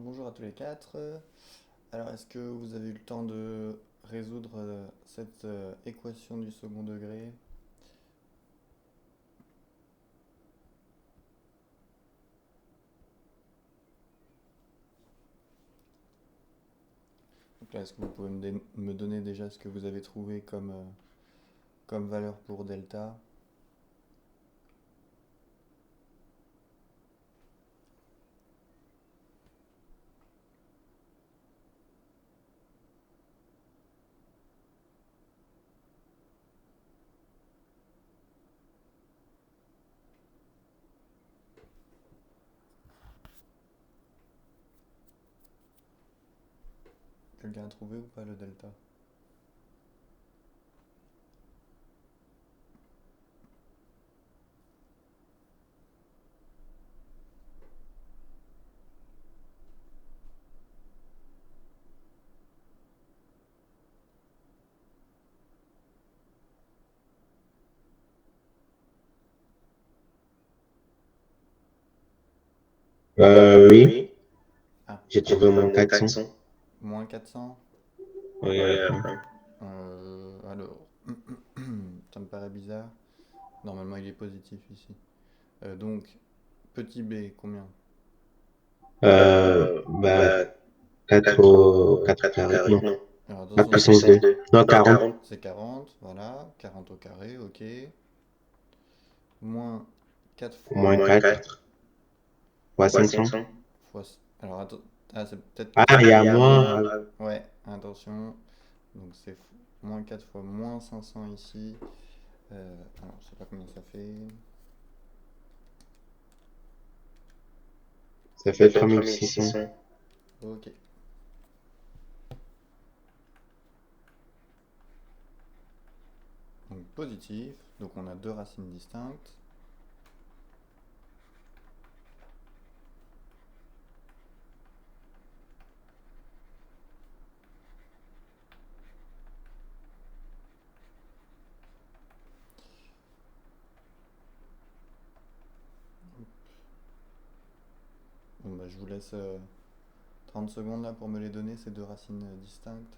Alors, bonjour à tous les quatre. Alors, est-ce que vous avez eu le temps de résoudre cette équation du second degré? Donc là, est-ce que vous pouvez me donner déjà ce que vous avez trouvé comme valeur pour delta? Quelqu'un a trouvé ou pas le delta? Oui, Ah, j'ai trouvé mon 400. moins 400. Oui, Alors, ça me paraît bizarre. Normalement, il est positif ici. Donc, petit b, combien? bah, 4 au carré, non, Alors, la attention, puissance 2. Non, 40, c'est 40, voilà, 40 au carré, ok. Moins 4 moins fois 4 fois 500. fois. Alors, attends, ah, c'est peut-être que Ah, c'est. il y a moins, Ouais, attention. Donc, c'est moins 4 fois moins 500 ici. Alors, je sais pas combien ça fait. ça fait 3600. Ok. Donc, positif. Donc, on a deux racines distinctes. Bon, bah, je vous laisse 30 secondes là pour me les donner, ces deux racines distinctes.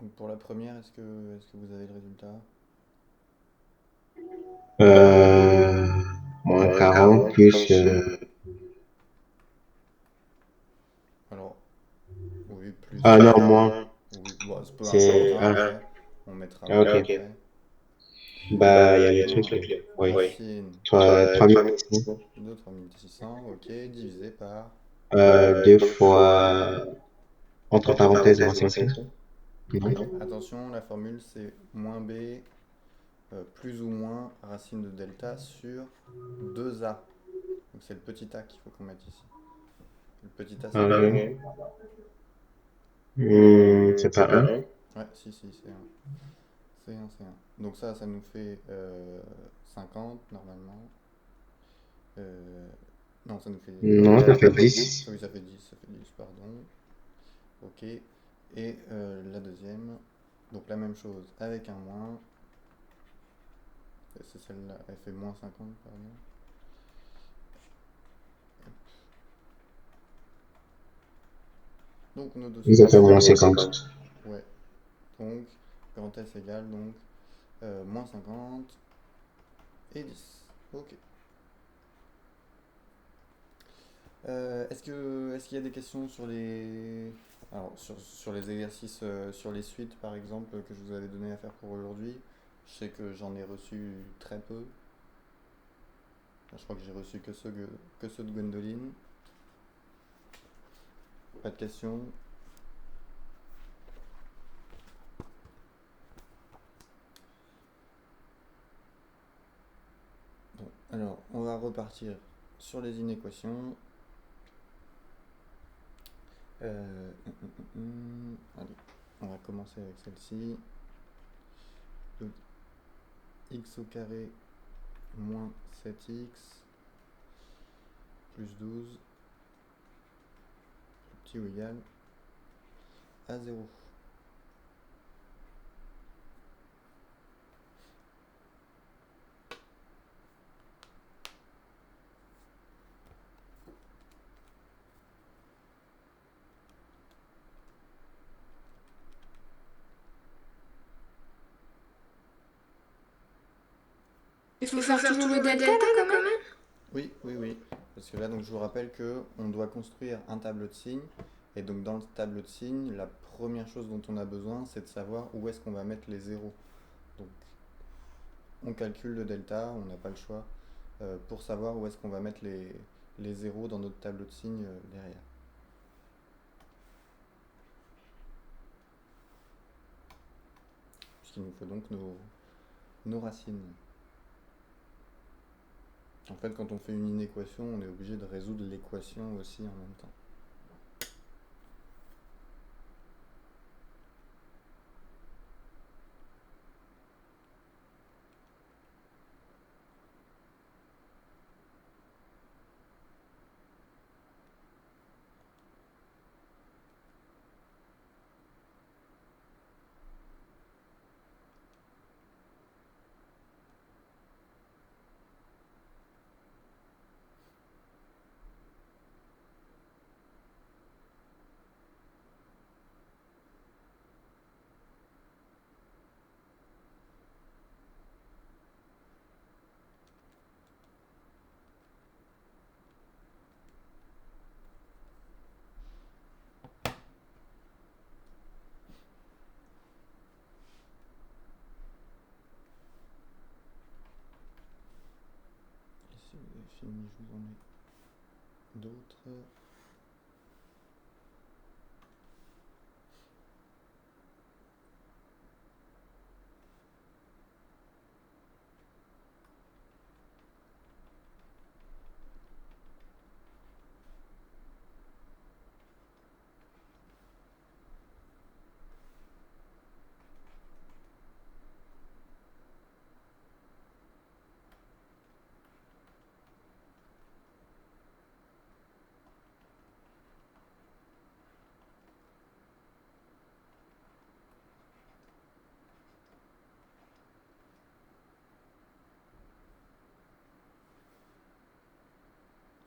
Donc, pour la première, est-ce que vous avez le résultat? Euh, moins 40 plus, Alors, oui, plus. ah non, moins, Oui, bon, peu importe, c'est, hein, après. On mettra ah, moins ok. après. Bah, il y a le truc, Donc, là. Oui. racine 3600. de 3600, ok, divisé par. 2 fois, entre parenthèses, moins 500. Non? Attention, la formule c'est moins b plus ou moins racine de delta sur 2a. Donc c'est le petit a qu'il faut qu'on mette ici. Le petit a c'est combien? Ok. C'est pas un. Ouais, si, c'est un. C'est un. Donc ça nous fait 50 normalement. Euh, non, ça nous fait. Non, ça fait 10. Oui, ça fait 10, pardon. Ok. Et la deuxième, donc la même chose avec un moins. C'est celle-là, elle fait moins 50, pardon. Donc nos deux Ça fait solutions. moins 50. Ouais. Donc, grand S égale donc moins 50 et 10. Ok. Est-ce qu'il y a des questions sur les, alors, sur les exercices, sur les suites par exemple que je vous avais donné à faire pour aujourd'hui? Je sais que j'en ai reçu très peu. Je crois que j'ai reçu que ceux de Gwendoline. Pas de questions? Bon, alors on va repartir sur les inéquations. Allez, on va commencer avec celle-ci. Donc, x au carré moins 7x plus 12 petit ou égal à 0. Il faut faire toujours le delta là quand même. Oui, oui, oui. Parce que là, donc, je vous rappelle que on doit construire un tableau de signes. Et donc, dans le tableau de signes, la première chose dont on a besoin, c'est de savoir où est-ce qu'on va mettre les zéros. Donc, on calcule le delta, on n'a pas le choix, pour savoir où est-ce qu'on va mettre les zéros dans notre tableau de signes derrière. Puisqu'il nous faut donc nos racines. En fait, quand on fait une inéquation, on est obligé de résoudre l'équation aussi en même temps. Et si vous avez fini, je vous en mets d'autres.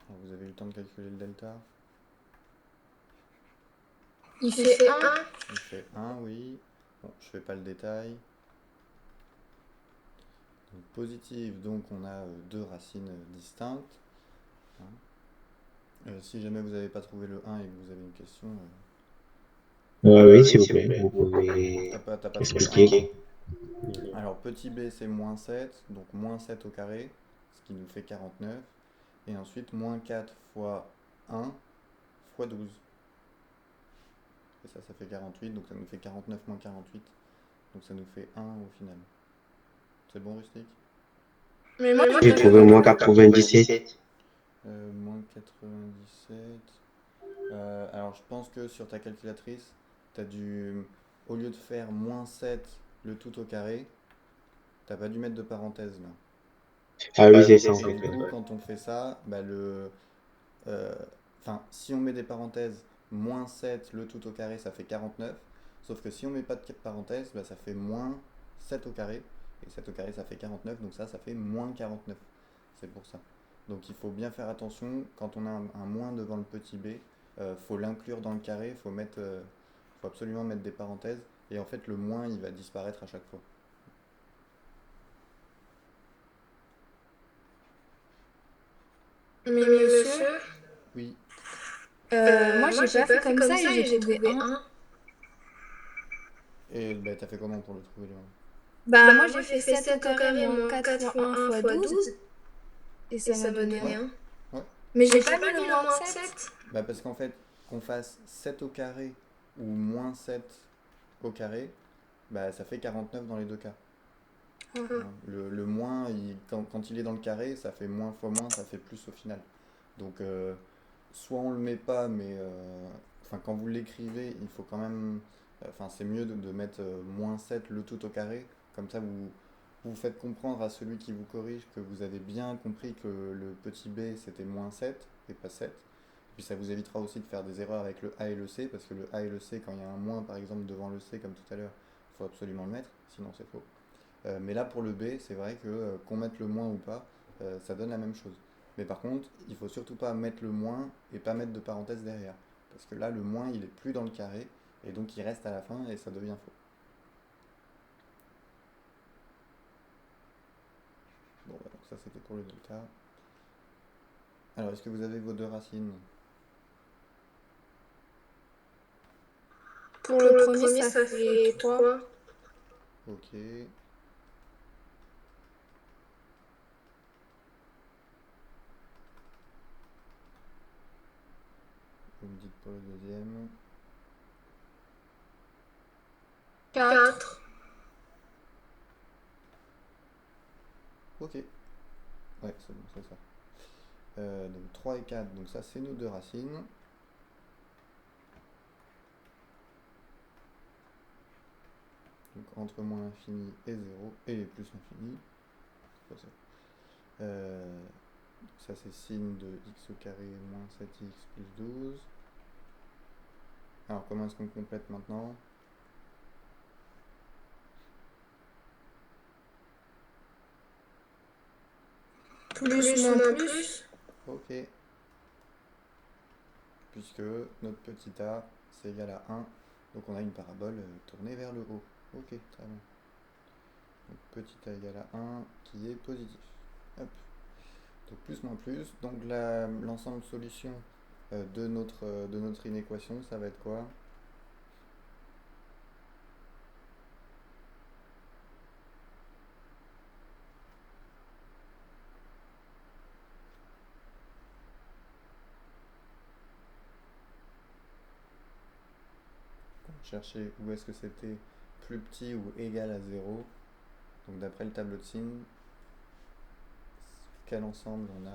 Alors, vous avez eu le temps de calculer le delta? Il fait 1. Il fait 1, oui. Bon, je fais pas le détail. Donc, positive, donc on a deux racines distinctes. Hein. Si jamais vous n'avez pas trouvé le 1 et que vous avez une question, Oui, s'il vous plaît, vous pouvez t'as pas trouvé le 1. expliquer. Alors petit b c'est moins 7, donc moins 7 au carré, ce qui nous fait 49. Et ensuite moins 4 fois 1 fois 12. Et ça fait 48, donc ça nous fait 49 moins 48. Donc ça nous fait 1 au final. C'est bon, Rustic? Mais moi, J'ai trouvé moins 97. Moins 97. Alors je pense que sur ta calculatrice, t'as dû, au lieu de faire moins 7 le tout au carré, t'as pas dû mettre de parenthèse là. Ah oui, c'est ça en Et fait. du coup, quand on fait ça, bah euh, si on met des parenthèses, moins 7 le tout au carré, ça fait 49. Sauf que si on met pas de parenthèse, bah, ça fait moins 7 au carré. Et 7 au carré, ça fait 49, donc ça fait moins 49. C'est pour ça. Donc il faut bien faire attention, quand on a un moins devant le petit b, faut l'inclure dans le carré, faut absolument mettre des parenthèses. Et en fait, le moins, il va disparaître à chaque fois. Mais monsieur, Oui. moi j'ai pas fait comme ça et j'ai trouvé 1. Et bah, t'as fait comment pour le trouver, Léon? Bah moi j'ai fait 7 au carré moins 4 fois 1 fois 12 et ça m'a donné Ouais. 1. Ouais. Mais j'ai pas mis le moins de 7. Bah, parce qu'en fait, qu'on fasse 7 au carré ou moins 7 au carré, bah, ça fait 49 dans les deux cas. Hein. Le moins, quand il est dans le carré, ça fait moins fois moins, ça fait plus au final. Donc, soit on le met pas, mais enfin, quand vous l'écrivez, il faut quand même. Enfin, c'est mieux de mettre moins 7 le tout au carré. Comme ça, vous faites comprendre à celui qui vous corrige que vous avez bien compris que le petit b c'était moins 7 et pas 7. Puis ça vous évitera aussi de faire des erreurs avec le A et le C, parce que le A et le C, quand il y a un moins par exemple devant le C, comme tout à l'heure, il faut absolument le mettre, sinon c'est faux. Mais là pour le B, c'est vrai que qu'on mette le moins ou pas, ça donne la même chose. Mais par contre, il faut surtout pas mettre le moins et pas mettre de parenthèse derrière. Parce que là, le moins, il est plus dans le carré, et donc il reste à la fin et ça devient faux. Bon, bah, donc ça c'était pour le delta. Alors, est-ce que vous avez vos deux racines? Pour le premier ça fait 3. Ok. Vous me dites pour le deuxième. 4. Ok. Ouais, c'est bon, c'est ça. Donc 3 et 4, donc ça c'est nos deux racines. Donc entre moins l'infini et 0, et plus l'infini. C'est pas ça. Ça c'est sin de x au carré moins 7x plus 12. Alors comment est-ce qu'on complète maintenant? Plus moins plus. Ok. Puisque notre petit a c'est égal à 1. Donc on a une parabole tournée vers le haut. Ok, très bien. Donc petit a égale à 1 qui est positif. Hop. Donc plus moins plus. Donc l'ensemble de solutions de notre inéquation, ça va être quoi? Chercher où est-ce que c'était plus petit ou égal à 0. Donc d'après le tableau de signes, quel ensemble on a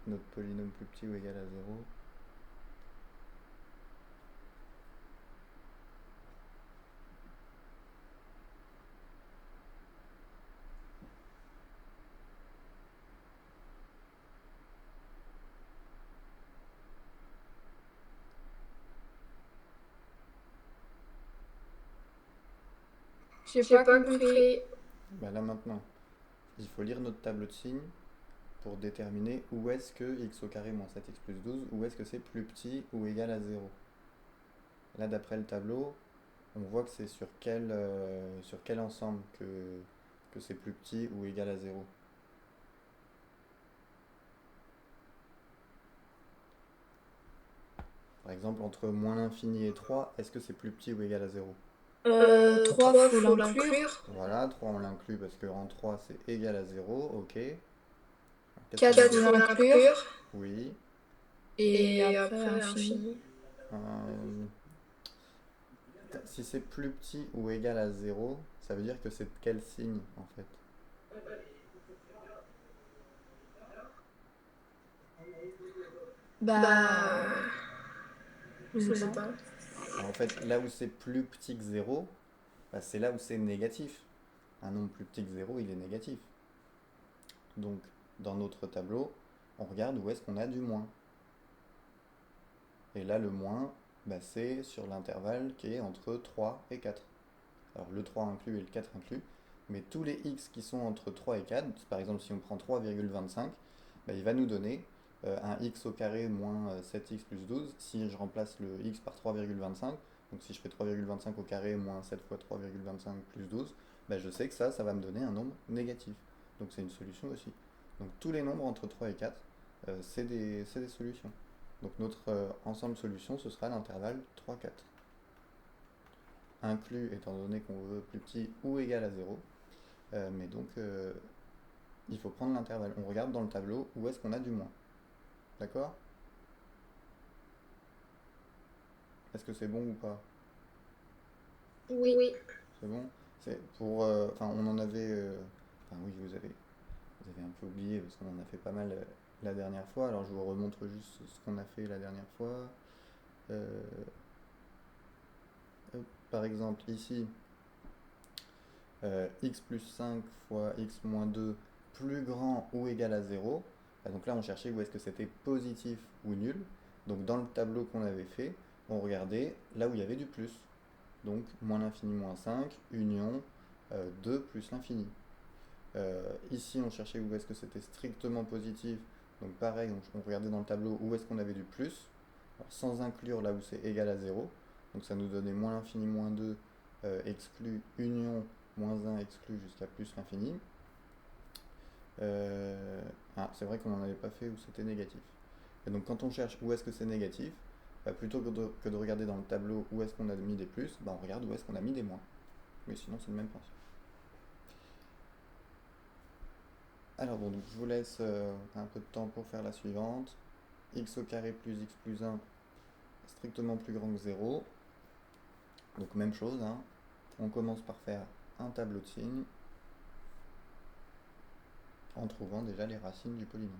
notre polynôme plus petit ou égal à 0? J'ai pas compris. Bah là maintenant, il faut lire notre tableau de signes pour déterminer où est-ce que x au carré moins 7x plus 12, où est-ce que c'est plus petit ou égal à 0. Là d'après le tableau, on voit que c'est sur quel ensemble que c'est plus petit ou égal à 0. Par exemple, entre moins l'infini et 3, est-ce que c'est plus petit ou égal à 0? 3 faut l'inclure. Voilà, 3 on l'inclut parce que en 3 c'est égal à 0, ok. 4 faut l'inclure. Oui. Et après infini. Euh, si c'est plus petit ou égal à 0, ça veut dire que c'est de quel signe en fait? Bah, je sais pas. Alors, en fait, là où c'est plus petit que 0, bah, c'est là où c'est négatif. Un nombre plus petit que 0, il est négatif. Donc, dans notre tableau, on regarde où est-ce qu'on a du moins. Et là, le moins, bah, c'est sur l'intervalle qui est entre 3 et 4. Alors le 3 inclus et le 4 inclus, mais tous les x qui sont entre 3 et 4, par exemple si on prend 3,25, bah, il va nous donner un x au carré moins 7x plus 12. Si je remplace le x par 3,25, donc si je fais 3,25 au carré moins 7 fois 3,25 plus 12, bah, je sais que ça va me donner un nombre négatif. Donc c'est une solution aussi. Donc tous les nombres entre 3 et 4, c'est des solutions. Donc notre ensemble solution, ce sera l'intervalle 3,4. Inclus étant donné qu'on veut plus petit ou égal à 0. Mais donc, il faut prendre l'intervalle. On regarde dans le tableau où est-ce qu'on a du moins. D'accord? Est-ce que c'est bon ou pas? Oui. C'est bon? C'est pour, enfin, on en avait. Enfin, oui, vous avez un peu oublié parce qu'on en a fait pas mal la dernière fois. Alors, je vous remontre juste ce qu'on a fait la dernière fois. Euh, Par exemple, ici, x plus 5 fois x moins 2 plus grand ou égal à 0. Donc là, on cherchait où est-ce que c'était positif ou nul. Donc dans le tableau qu'on avait fait, on regardait là où il y avait du plus. Donc moins l'infini moins 5, union 2 plus l'infini. Ici, on cherchait où est-ce que c'était strictement positif. Donc pareil, on regardait dans le tableau où est-ce qu'on avait du plus, alors, sans inclure là où c'est égal à 0. Donc ça nous donnait moins l'infini moins 2 exclu union moins 1 exclu jusqu'à plus l'infini. C'est vrai qu'on n'en avait pas fait où c'était négatif. Et donc quand on cherche où est-ce que c'est négatif, bah, plutôt que de regarder dans le tableau où est-ce qu'on a mis des plus, bah, on regarde où est-ce qu'on a mis des moins. Mais sinon c'est le même principe. Alors bon, donc je vous laisse un peu de temps pour faire la suivante. X au carré plus x plus 1 strictement plus grand que 0. Donc même chose, hein. On commence par faire un tableau de signes en trouvant déjà les racines du polynôme.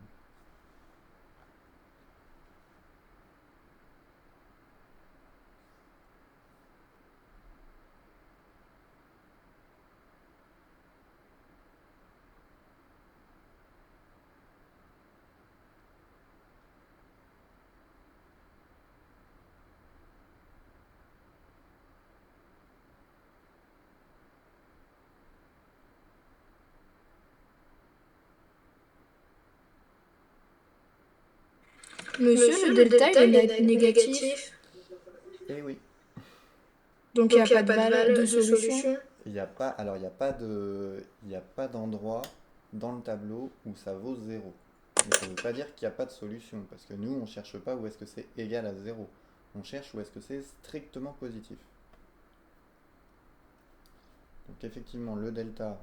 Monsieur, le delta, il est négatif. Eh oui, Donc il n'y a pas de valeur de solution. il n'y a pas, alors il n'y a pas d'endroit dans le tableau où ça vaut 0. Mais ça ne veut pas dire qu'il n'y a pas de solution, parce que nous, on ne cherche pas où est-ce que c'est égal à 0. On cherche où est-ce que c'est strictement positif. Donc effectivement, le delta,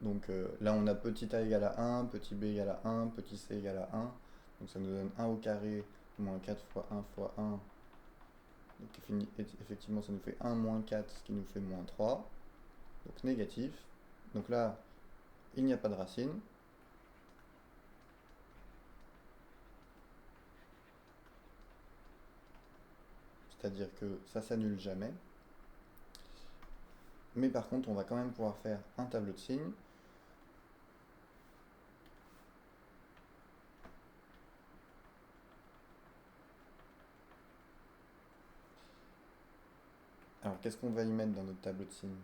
donc là on a petit a égale à 1, petit b égale à 1, petit c égale à 1. Donc ça nous donne 1 au carré moins 4 fois 1 fois 1. Donc effectivement, ça nous fait 1 moins 4, ce qui nous fait moins 3. Donc négatif. Donc là, il n'y a pas de racine. C'est-à-dire que ça s'annule jamais. Mais par contre, on va quand même pouvoir faire un tableau de signes. Alors, qu'est-ce qu'on va y mettre dans notre tableau de signes?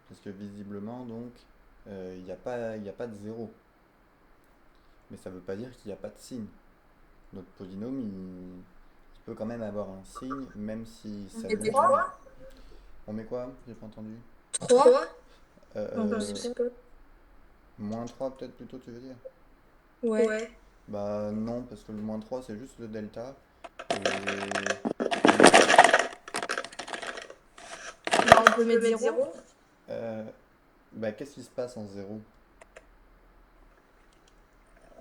Parce que visiblement, donc, il n'y a pas de 0. Mais ça ne veut pas dire qu'il n'y a pas de signe. Notre polynôme, il peut quand même avoir un signe, même si ça Et n'annule jamais. 3. On met quoi? J'ai pas entendu. 3. Euh, moins 3 peut-être plutôt, tu veux dire? Ouais. Bah non, parce que le moins 3 c'est juste le delta. Et Bah, on peut mettre 0. euh, bah qu'est-ce qui se passe en 0?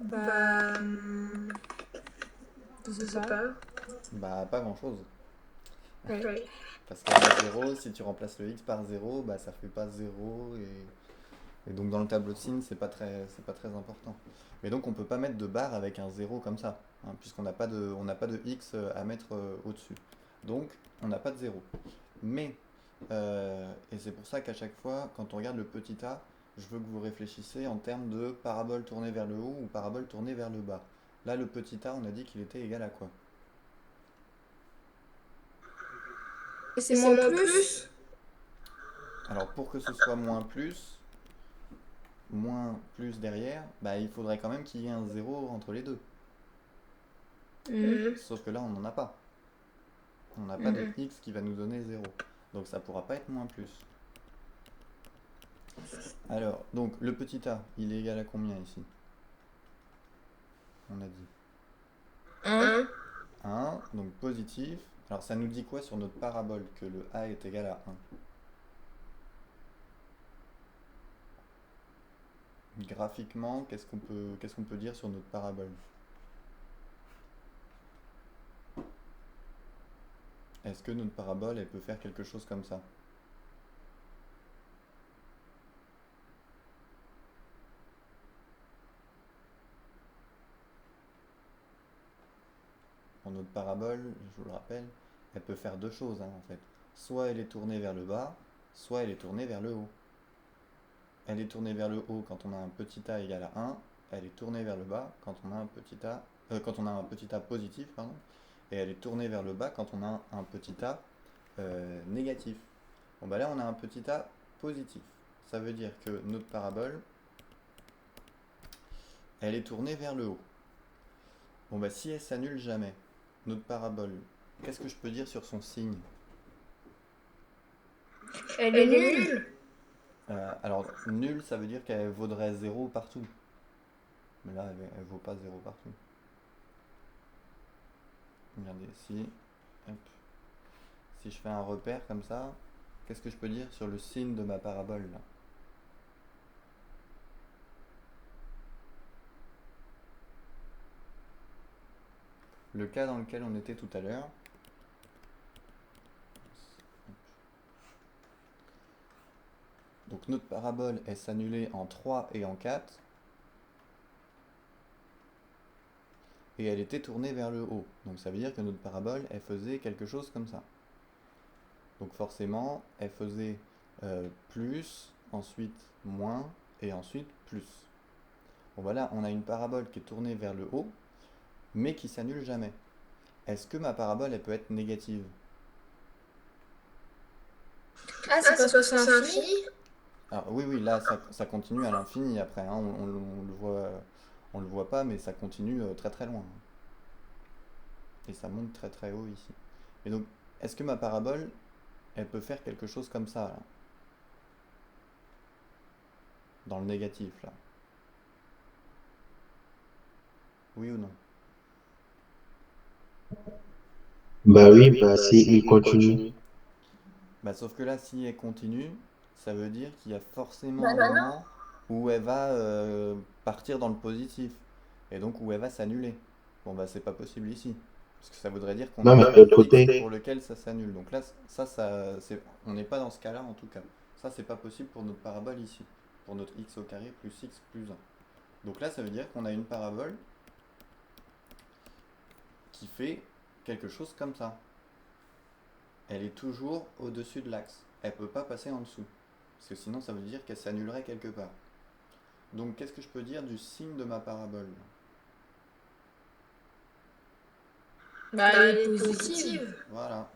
Bah, je sais pas. Bah pas grand-chose. Ouais. Parce qu'en 0, si tu remplaces le x par 0, bah ça fait pas 0 et donc dans le tableau de signes, c'est pas très important. Mais donc on peut pas mettre de barre avec un 0 comme ça, hein, puisqu'on on n'a pas de x à mettre au-dessus. Donc on n'a pas de 0. Mais, et c'est pour ça qu'à chaque fois, quand on regarde le petit a, je veux que vous réfléchissiez en termes de parabole tournée vers le haut ou parabole tournée vers le bas. Là, le petit a, on a dit qu'il était égal à quoi? Et c'est moins plus. Alors, pour que ce soit moins plus derrière, bah, il faudrait quand même qu'il y ait un 0 entre les deux. Sauf que là, on n'en a pas. On n'a pas de x qui va nous donner 0. Donc ça pourra pas être moins plus. Alors, donc le petit a, il est égal à combien ici? On a dit 1. 1, donc positif. Alors ça nous dit quoi sur notre parabole que le a est égal à 1? Graphiquement, qu'est-ce qu'on peut dire sur notre parabole? Est-ce que notre parabole, elle peut faire quelque chose comme ça? Pour notre parabole, je vous le rappelle, elle peut faire deux choses en fait. Soit elle est tournée vers le bas, soit elle est tournée vers le haut. Elle est tournée vers le haut quand on a un petit a égal à 1. Elle est tournée vers le bas quand on a un petit a, quand on a un petit a positif, pardon. Et elle est tournée vers le bas quand on a un petit a négatif. Bon bah là on a un petit a positif. Ça veut dire que notre parabole, elle est tournée vers le haut. Bon bah si elle s'annule jamais, notre parabole, qu'est-ce que je peux dire sur son signe? Elle est nulle. Alors nul, ça veut dire qu'elle vaudrait 0 partout. Mais là elle vaut pas 0 partout. Regardez ici. Hop. Si je fais un repère comme ça, qu'est-ce que je peux dire sur le signe de ma parabole là? Le cas dans lequel on était tout à l'heure. Donc notre parabole, elle s'annulait en 3 et en 4. Et elle était tournée vers le haut. Donc ça veut dire que notre parabole, elle faisait quelque chose comme ça. Donc forcément, elle faisait plus, ensuite moins, et ensuite plus. Bon voilà, on a une parabole qui est tournée vers le haut, mais qui s'annule jamais. Est-ce que ma parabole, elle peut être négative? Ah, c'est parce que c'est infini. Alors oui, là, ça continue à l'infini après, hein, on le voit pas, mais ça continue très très loin. Et ça monte très très haut ici. Et donc, est-ce que ma parabole, elle peut faire quelque chose comme ça, là, dans le négatif, là? Oui ou non? Bah oui, bah si il continue. Bah, sauf que là, si elle continue, ça veut dire qu'il y a forcément Bah un non. moment où elle va partir dans le positif. Et donc où elle va s'annuler. Bon, bah, c'est pas possible ici. Parce que ça voudrait dire qu'on Non, a mais un de l'autre x côté, pour lequel ça s'annule. Donc là, on n'est pas dans ce cas-là en tout cas. Ça, c'est pas possible pour notre parabole ici. Pour notre x au carré plus x plus 1. Donc là, ça veut dire qu'on a une parabole qui fait quelque chose comme ça. Elle est toujours au-dessus de l'axe. Elle peut pas passer en dessous. Parce que sinon, ça veut dire qu'elle s'annulerait quelque part. Donc, qu'est-ce que je peux dire du signe de ma parabole? Bah elle est positive. Voilà.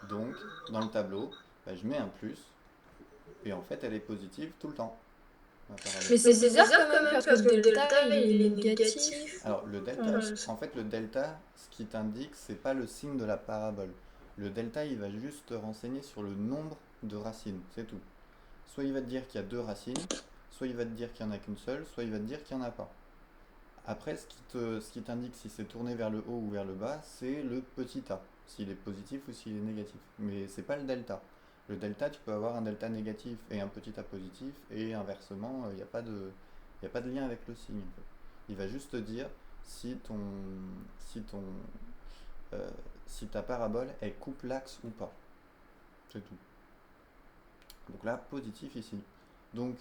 Donc, dans le tableau, bah, je mets un plus. Et en fait, elle est positive tout le temps, ma parabole. Mais c'est bizarre quand même parce que le delta il est négatif. Alors, le delta, en fait, le delta, ce qui t'indique, c'est pas le signe de la parabole. Le delta, il va juste te renseigner sur le nombre de racines, c'est tout. Soit il va te dire qu'il y a deux racines, soit il va te dire qu'il n'y en a qu'une seule, soit il va te dire qu'il n'y en a pas. Après, ce qui t'indique si c'est tourné vers le haut ou vers le bas, c'est le petit a, s'il est positif ou s'il est négatif. Mais c'est pas le delta. Le delta, tu peux avoir un delta négatif et un petit a positif, et inversement, il n'y a pas de lien avec le signe, en fait. Il va juste te dire si si ton, euh, si ta parabole, elle coupe l'axe ou pas. C'est tout. Donc là, positif ici. Donc,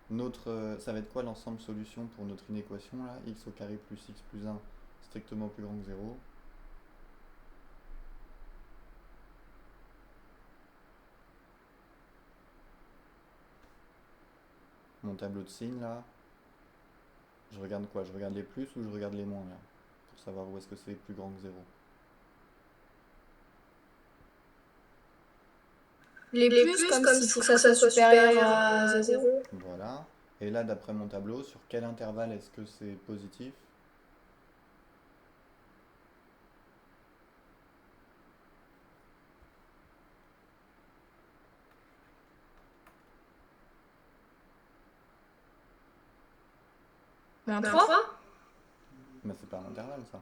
ça va être quoi l'ensemble solution pour notre inéquation là? X au carré plus x plus 1 strictement plus grand que 0. mon tableau de signes là, je regarde quoi? Je regarde les plus ou je regarde les moins là? Pour savoir où est-ce que c'est plus grand que zéro. Les plus, comme s'il faut que ça soit supérieur à 0. Voilà. Et là, d'après mon tableau, sur quel intervalle est-ce que c'est positif? Moins 3. Mais c'est pas un intervalle ça.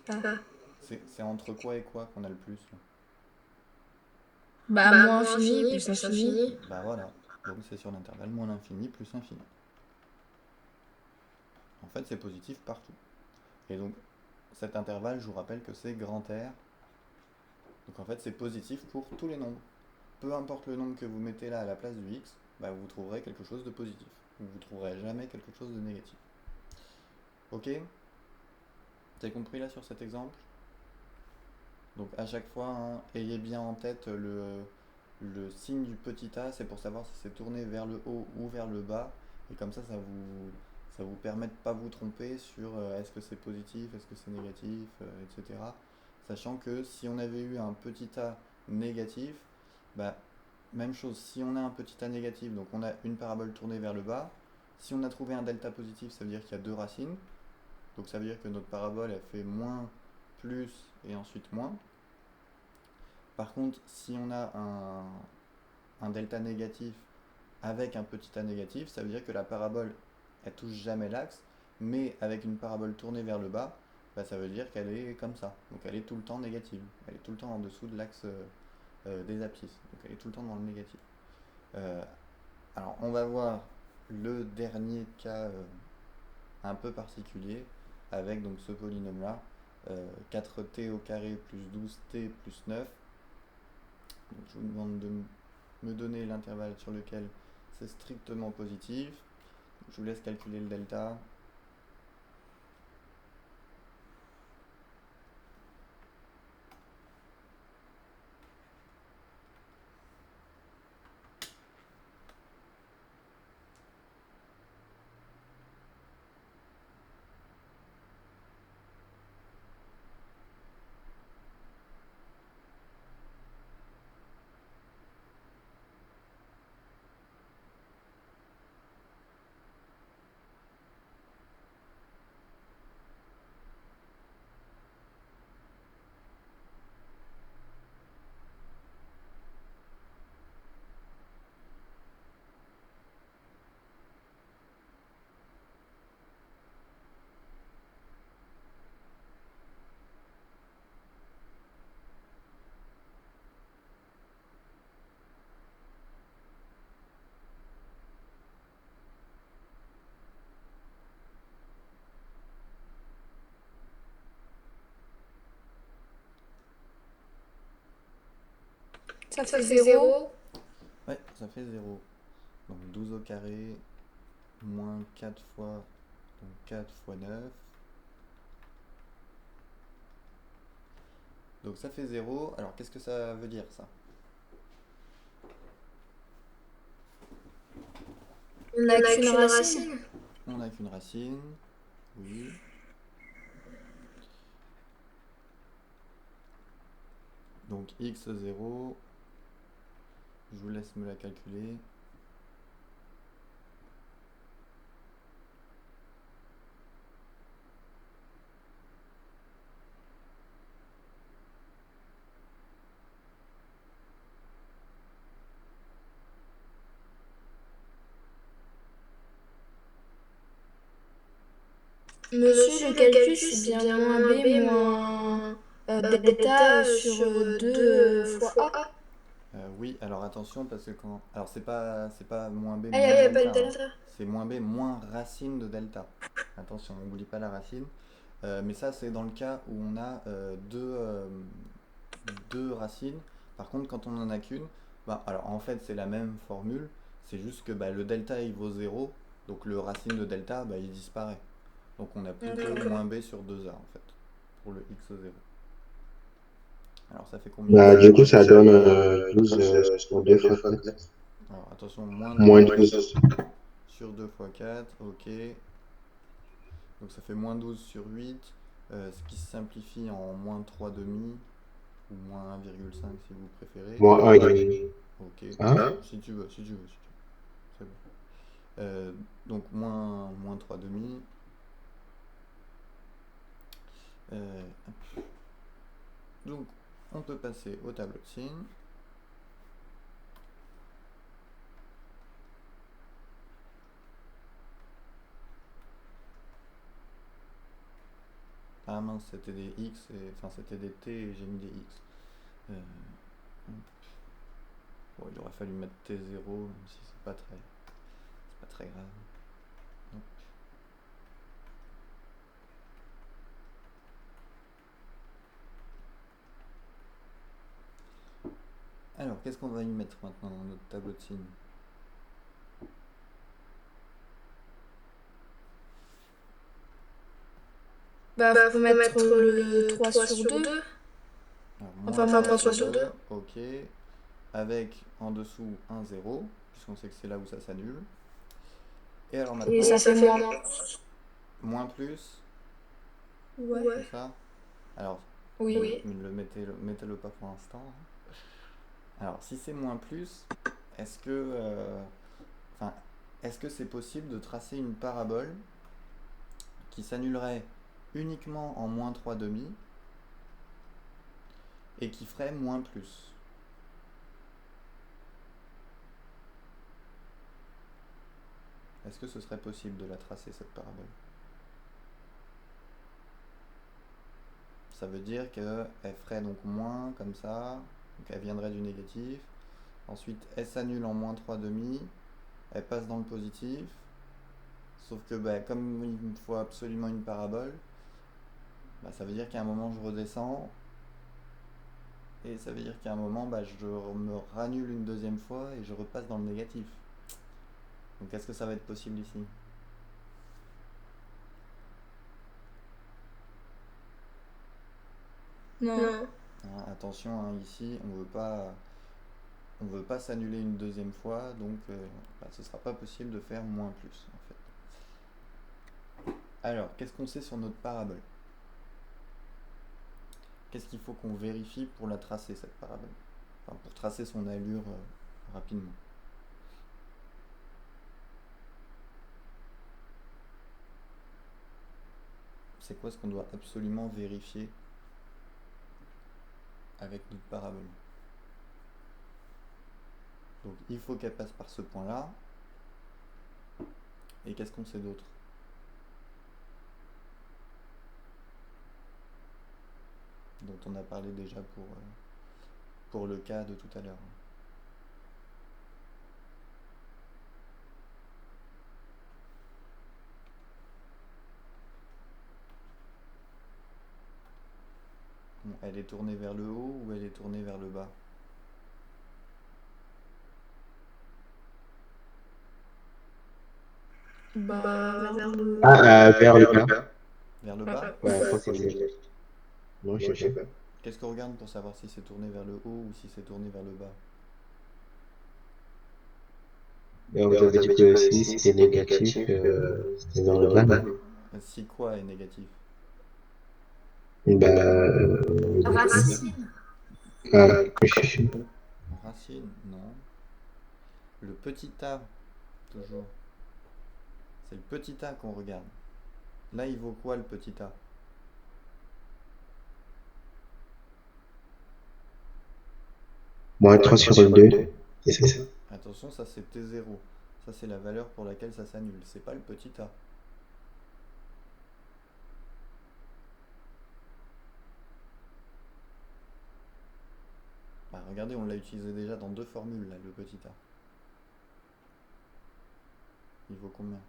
Ah. C'est entre quoi et quoi qu'on a le plus là? Bah, moins infini plus infini. Bah voilà. Donc c'est sur l'intervalle moins l'infini plus infini. En fait, c'est positif partout. Et donc, cet intervalle, je vous rappelle que c'est grand R. Donc en fait, c'est positif pour tous les nombres. Peu importe le nombre que vous mettez là à la place du x, bah, vous trouverez quelque chose de positif. Vous ne trouverez jamais quelque chose de négatif. Ok? Vous avez compris là sur cet exemple? Donc à chaque fois, hein, ayez bien en tête le signe du petit a, c'est pour savoir si c'est tourné vers le haut ou vers le bas. Et comme ça vous permet de ne pas vous tromper sur est-ce que c'est positif, est-ce que c'est négatif, etc. Sachant que si on avait eu un petit a négatif, bah, même chose, si on a un petit a négatif, donc on a une parabole tournée vers le bas, si on a trouvé un delta positif, ça veut dire qu'il y a deux racines. Donc ça veut dire que notre parabole, elle fait moins, plus et ensuite moins. Par contre, si on a un delta négatif avec un petit a négatif, ça veut dire que la parabole, elle touche jamais l'axe, mais avec une parabole tournée vers le bas, bah, ça veut dire qu'elle est comme ça. Donc elle est tout le temps négative. Elle est tout le temps en dessous de l'axe des abscisses. Donc elle est tout le temps dans le négatif. Euh, alors on va voir le dernier cas un peu particulier avec donc ce polynôme là, 4t au carré plus 12t plus 9. Donc, je vous demande de me donner l'intervalle sur lequel c'est strictement positif. Je vous laisse calculer le delta. Ça fait 0. Ouais, ça fait 0. Donc 12 au carré, moins 4 fois, donc 4 fois 9. Donc ça fait 0. Alors qu'est-ce que ça veut dire ça? On n'a qu'une racine. On n'a qu'une racine. Oui. Donc x0, je vous laisse me la calculer. Monsieur, le calcul, c'est bien moins b moins delta sur 2 fois a. Oui, alors attention parce que quand. Alors c'est pas moins b Ah, moins il n'y a pas delta, de hein. delta. C'est moins b moins racine de delta. Attention, on n'oublie pas la racine. Mais ça, c'est dans le cas où on a deux racines. Par contre, quand on n'en a qu'une, bah, alors en fait, c'est la même formule. C'est juste que bah, le delta il vaut 0. Donc le racine de delta, bah, il disparaît. Donc on a plus que moins b sur 2a en fait, pour le x0. Alors ça fait combien Bah, ça? du coup, ça donne 12 sur 2 fois 4. Alors attention, moins Moins 12. 12. sur 2 fois 4, ok. Donc ça fait moins 12 sur 8, ce qui se simplifie en moins 3 demi, ou moins 1,5 si vous préférez. Moins 1,5. Ok, Hein? si tu veux, si tu veux, si tu veux. C'est bon. Donc moins 3 demi. Hop. Donc on peut passer au tableau de signes. Ah mince, c'était des X, enfin c'était des T et j'ai mis des X. Euh, bon, il aurait fallu mettre T0, même si c'est pas très grave. Hop. Alors, qu'est-ce qu'on va y mettre maintenant dans notre tableau de signes? Bah, faut mettre le 3 sur 2. Alors, Enfin, moins 3 3 sur 2. ok. Avec en dessous un 0, puisqu'on sait que c'est là où ça s'annule. Et alors maintenant, Et ça fait moins. moins plus, Ouais. c'est ça? Alors, Oui. mettez-le pas pour l'instant. Alors, si c'est moins plus, est-ce que, enfin, est-ce que c'est possible de tracer une parabole qui s'annulerait uniquement en moins 3 demi et qui ferait moins plus? Est-ce que ce serait possible de la tracer, cette parabole? Ça veut dire qu'elle ferait donc moins, comme ça, donc elle viendrait du négatif. Ensuite, elle s'annule en moins 3 demi, elle passe dans le positif. Sauf que bah, comme il me faut absolument une parabole, bah, ça veut dire qu'à un moment je redescends. Et ça veut dire qu'à un moment bah, je me rannule une deuxième fois et je repasse dans le négatif. Donc est-ce que ça va être possible ici? Non. Hein, attention, hein, ici on veut pas s'annuler une deuxième fois, donc bah, ce sera pas possible de faire moins plus en fait. Alors, qu'est-ce qu'on sait sur notre parabole? Qu'est-ce qu'il faut qu'on vérifie pour la tracer, cette parabole? Enfin, pour tracer son allure rapidement. C'est quoi ce qu'on doit absolument vérifier avec notre parabole? Donc il faut qu'elle passe par ce point-là. Et qu'est-ce qu'on sait d'autre? Dont on a parlé déjà pour le cas de tout à l'heure. Bon, elle est tournée vers le haut ou elle est tournée vers le bas? Bah, vers le. Ah, vers le bas. Vers le bas? Ouais, je pense que c'est négatif. Non, je sais pas. Qu'est-ce qu'on regarde pour savoir si c'est tourné vers le haut ou si c'est tourné vers le bas? Vous avez dit que si c'était négatif, c'était vers le bas, non? Si quoi est négatif? Bah, Racine. je sais pas. Racine? Non. Le petit a, toujours. C'est le petit a qu'on regarde. Là, il vaut quoi le petit a? Moins 3 sur 2, c'est ça? Attention, ça c'est T0. Ça c'est la valeur pour laquelle ça s'annule. C'est pas le petit a. Bah, regardez, on l'a utilisé déjà dans deux formules, là, le petit a. Il vaut combien?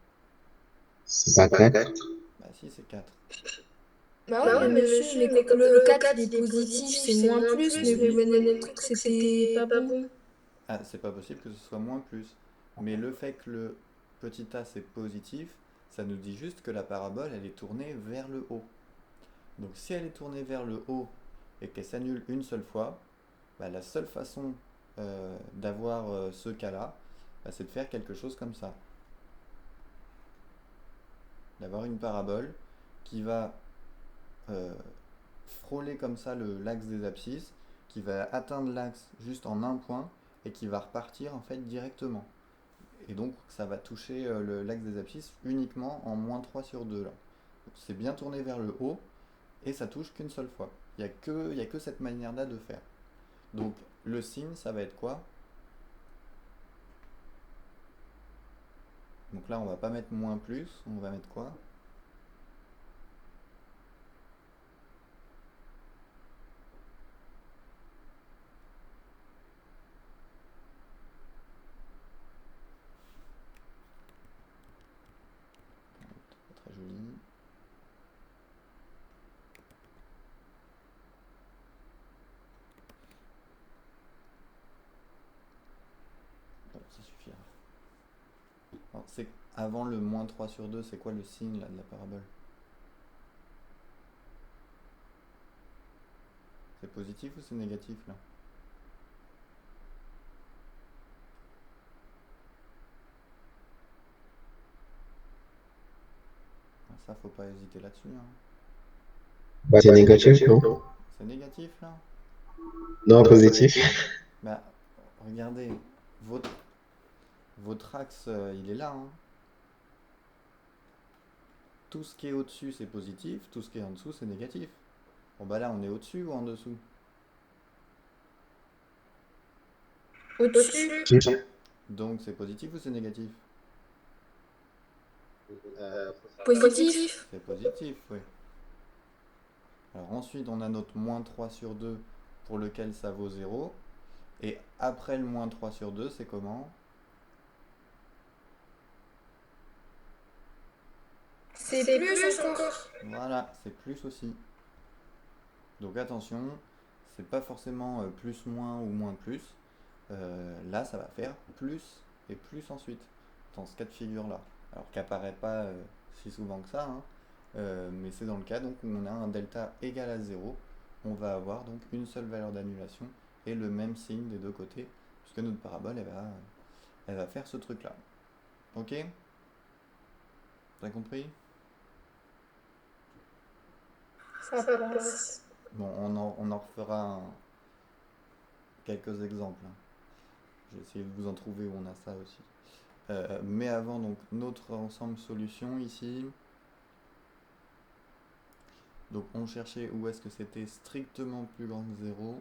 C'est pas 4. Bah si, c'est 4. Bah ouais, mais monsieur, mais comme le 4 il est positif, c'est moins plus, mais vous venez de montrer que c'était pas bon. Ah, c'est pas possible que ce soit moins plus. Mais le fait que le petit a c'est positif, ça nous dit juste que la parabole, elle est tournée vers le haut. Donc si elle est tournée vers le haut et qu'elle s'annule une seule fois, bah, la seule façon d'avoir ce cas-là, bah, c'est de faire quelque chose comme ça. d'avoir une parabole qui va euh, frôler comme ça l'axe des abscisses, qui va atteindre l'axe juste en un point et qui va repartir en fait directement. Et donc ça va toucher l'axe des abscisses uniquement en -3/2 là. C'est bien tourné vers le haut et ça touche qu'une seule fois. Il y a que cette manière-là de faire. Donc le signe, ça va être quoi? Donc là, on va pas mettre moins plus, on va mettre quoi? Pas très joli. Bon, ça suffira. Alors, avant le -3/2, c'est quoi le signe là, de la parabole? C'est positif ou c'est négatif là? Ah, ça, faut pas hésiter là-dessus, hein. Bah, c'est négatif, non? C'est négatif là? Non, positif. Bah, regardez, votre, votre axe, il est là, hein. Tout ce qui est au-dessus, c'est positif, tout ce qui est en dessous, c'est négatif. Bon, bah là, on est au-dessus ou en dessous? Au-dessus. Donc, c'est positif ou c'est négatif? Positif. C'est positif, oui. Alors ensuite, on a notre -3/2 pour lequel ça vaut 0. Et après le -3/2, c'est comment? C'est plus encore. Voilà, c'est plus aussi. Donc attention, c'est pas forcément plus moins ou moins plus. Là, ça va faire plus et plus ensuite, dans ce cas de figure-là. Alors qu'apparaît pas si souvent que ça, hein, mais c'est dans le cas donc où on a un delta égal à 0, on va avoir donc une seule valeur d'annulation et le même signe des deux côtés, puisque notre parabole, elle va faire ce truc-là. Ok? T'as compris? Ça passe. Bon, on en refera quelques exemples, hein. Je vais essayer de vous en trouver où on a ça aussi. Mais avant, donc, notre ensemble solution ici. Donc, on cherchait où est-ce que c'était strictement plus grand que 0.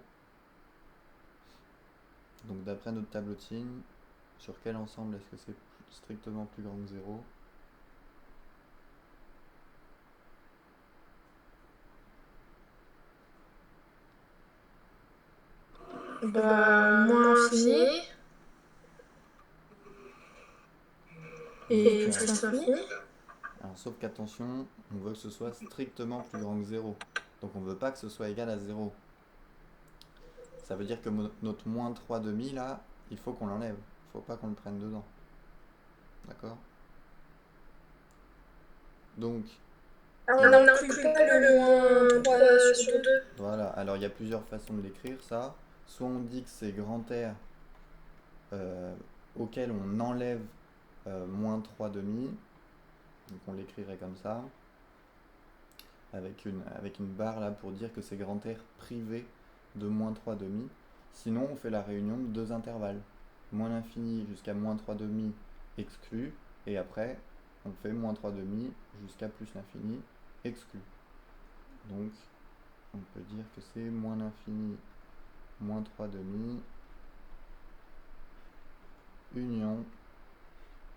Donc, d'après notre tableau de signes, sur quel ensemble est-ce que c'est strictement plus grand que 0? Bah, moins infini. Et Donc, plus infini. alors, sauf qu'attention, on veut que ce soit strictement plus grand que 0. Donc, on ne veut pas que ce soit égal à 0. Ça veut dire que notre -3/2 là, il faut qu'on l'enlève. Il ne faut pas qu'on le prenne dedans. D'accord? Donc, On n'inclut pas le moins 3/2. voilà. Alors, il y a plusieurs façons de l'écrire, ça. Soit on dit que c'est grand R euh, auquel on enlève -3/2. Donc, on l'écrirait comme ça. Avec une barre là pour dire que c'est grand R privé de -3/2. Sinon, on fait la réunion de deux intervalles. Moins l'infini jusqu'à -3/2 exclu. Et après, on fait -3/2 jusqu'à plus l'infini exclu. Donc, on peut dire que c'est moins l'infini -3/2 union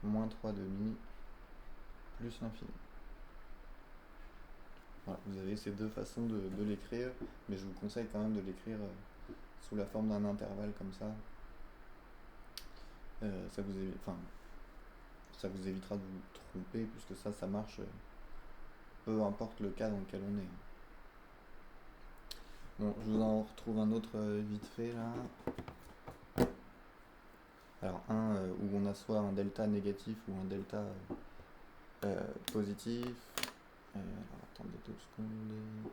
-3/2 plus l'infini. Voilà, vous avez ces deux façons de l'écrire, mais je vous conseille quand même de l'écrire sous la forme d'un intervalle comme ça. Ça vous évitera de vous tromper, puisque ça marche peu importe le cas dans lequel on est. Bon, je vous en retrouve un autre vite fait là. Alors un où on a soit un delta négatif ou un delta positif. Alors attendez 2 secondes.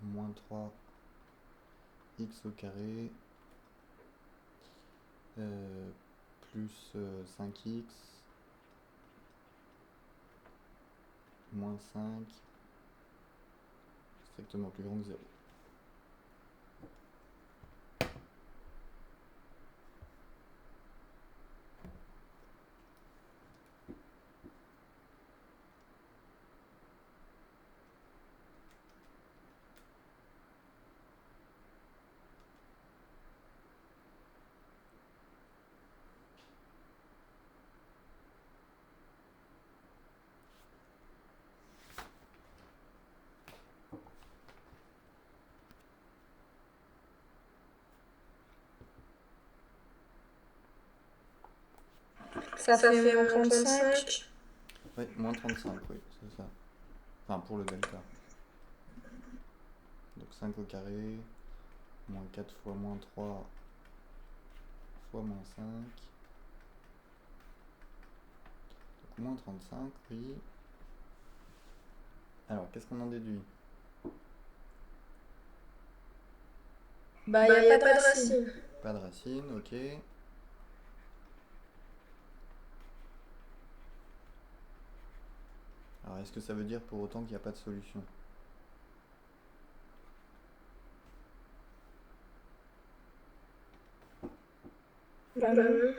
moins 3 x au carré plus 5x moins 5 strictement plus grand que 0. Ça fait moins 35. Oui, moins 35, oui, c'est ça. Enfin, pour le delta. Donc 5 au carré, moins 4 fois moins 3 fois moins 5. Donc moins 35, oui. Alors, qu'est-ce qu'on en déduit? Bah, il n'y a pas de racine. Pas de racine, ok. Alors, est-ce que ça veut dire pour autant qu'il n'y a pas de solution? Bah non.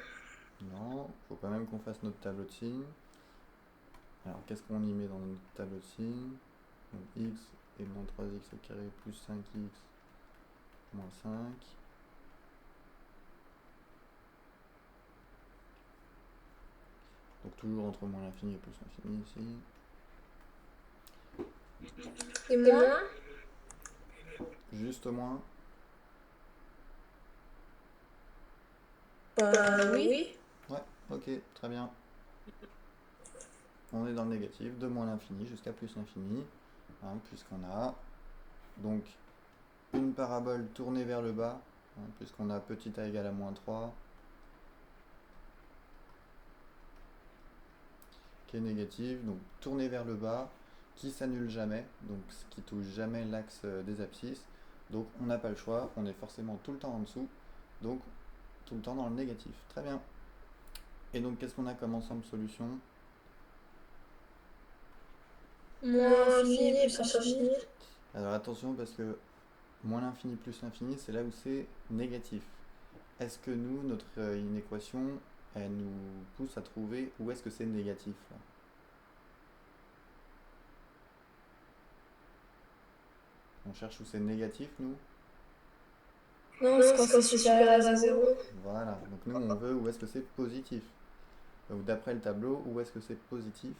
Non, faut quand même qu'on fasse notre tableau de signes. Alors, qu'est-ce qu'on y met dans notre tableau de signes? Donc, x et moins 3x au carré plus 5x moins 5. Donc, toujours entre moins l'infini et plus l'infini ici. Et moins? Juste moins. Bah oui. Ouais, ok, très bien. On est dans le négatif, de moins l'infini jusqu'à plus l'infini, hein, puisqu'on a donc une parabole tournée vers le bas, hein, puisqu'on a petit a égale à moins 3, qui est négative, donc tournée vers le bas, qui s'annule jamais, donc qui touche jamais l'axe des abscisses. Donc on n'a pas le choix, on est forcément tout le temps en dessous, donc tout le temps dans le négatif. Très bien. Et donc qu'est-ce qu'on a comme ensemble solution? Moins infini plus infini. Alors attention parce que moins l'infini plus l'infini, c'est là où c'est négatif. Est-ce que nous, notre une équation, elle nous pousse à trouver où est-ce que c'est négatif là? On cherche où c'est négatif, nous? Non, c'est quand c'est supérieur à 0. Voilà, donc nous on veut où est-ce que c'est positif. Donc d'après le tableau, où est-ce que c'est positif?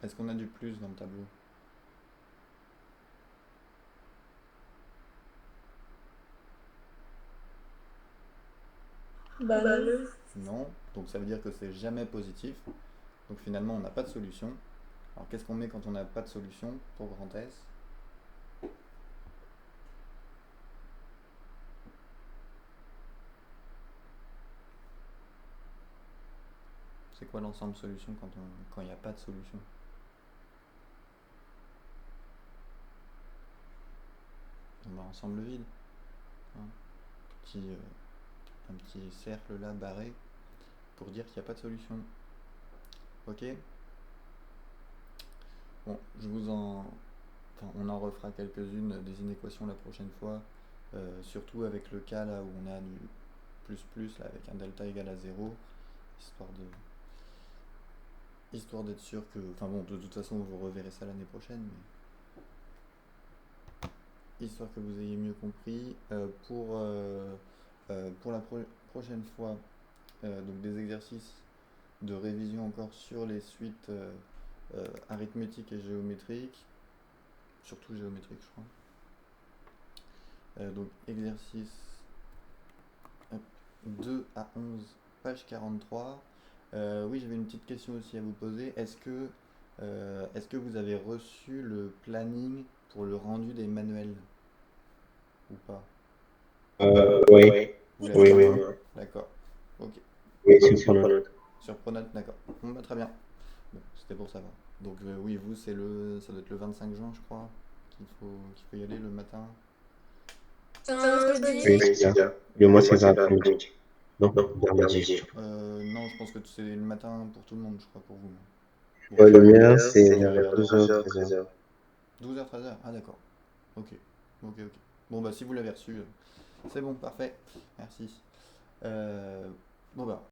Est-ce qu'on a du plus dans le tableau? Bah non. Non, donc ça veut dire que c'est jamais positif. Donc finalement on n'a pas de solution. Alors qu'est-ce qu'on met quand on n'a pas de solution pour grand S? C'est quoi l'ensemble solution quand il n'y a pas de solution? On va ensemble vide. Hein. Un petit cercle là barré pour dire qu'il n'y a pas de solution. Ok? Bon, on en refera quelques-unes des inéquations la prochaine fois, surtout avec le cas là où on a du plus là, avec un delta égal à 0, histoire d'être sûr que... Enfin bon, de toute façon vous reverrez ça l'année prochaine, mais histoire que vous ayez mieux compris. Pour la prochaine fois, donc des exercices de révision encore sur les suites arithmétiques et géométriques, surtout géométriques je crois. Donc exercice 2 à 11, page 43. Oui, j'avais une petite question aussi à vous poser. Est-ce que vous avez reçu le planning pour le rendu des manuels? ou pas? Oui, Vous oui, l'avez oui, vu? oui, D'accord. Ok. oui, surprenant. Sur Pronote, d'accord. Bon, bah, très bien. Bon, c'était pour savoir. Donc oui, vous, ça doit être le 25 juin, je crois, qu'il faut y aller le matin. C'est un Oui, mercredi. c'est ça. Le mois, c'est l'après-midi. Non, vers midi, je crois. Non, je pense que c'est le matin pour tout le monde, je crois, pour vous. Bon, Ouais, ça, le mien, vous c'est qui vers regardez. 12h, 13h. 12h, 13h. Ah, d'accord. Ok. Ok, ok. Bon, bah, si vous l'avez reçu, c'est bon, parfait. Merci. Bon, bah,